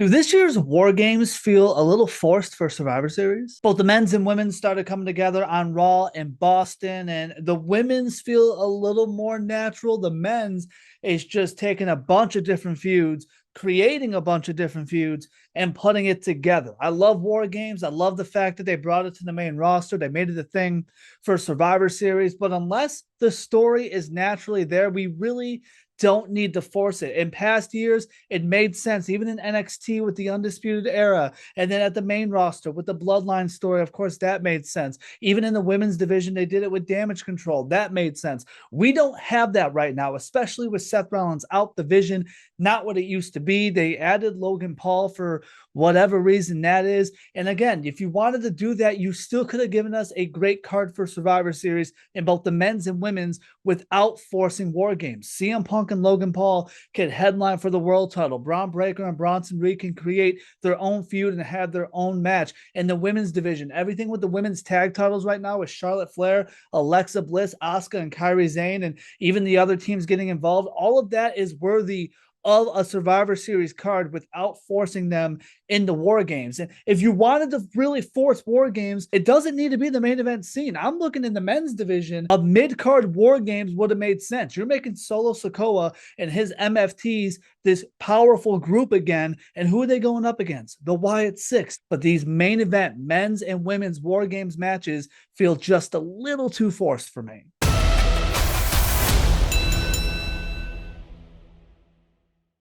Do this year's War Games feel a little forced for Survivor Series? Both the men's and women's started coming together on Raw in Boston, and the women's feel a little more natural. The men's is just taking a bunch of different feuds, creating a bunch of different feuds, and putting it together. I love War Games. I love the fact that they brought it to the main roster. They made it a thing for Survivor Series, but unless the story is naturally there, we really don't need to force it. In past years, it made sense, even in NXT with the Undisputed Era, and then at the main roster with the Bloodline story. Of course, that made sense. Even in the women's division, they did it with Damage Control. That made sense. We don't have that right now, especially with Seth Rollins out. The vision, not what it used to be. They added Logan Paul for whatever reason that is. And again, if you wanted to do that, you still could have given us a great card for Survivor Series in both the men's and women's without forcing War Games. CM Punk and Logan Paul can headline for the world title. Braun Breaker and Bronson Reed can create their own feud and have their own match. In the women's division, everything with the women's tag titles right now with Charlotte Flair, Alexa Bliss, Asuka, and Kairi Sane, and even the other teams getting involved, all of that is worthy of a Survivor Series card without forcing them into War Games. And if you wanted to really force War Games, it doesn't need to be the main event scene. I'm looking in the men's division, a mid card War Games would have made sense. You're making Solo Sikoa and his MFTs this powerful group again. And who are they going up against? The Wyatt Six. But these main event men's and women's War Games matches feel just a little too forced for me.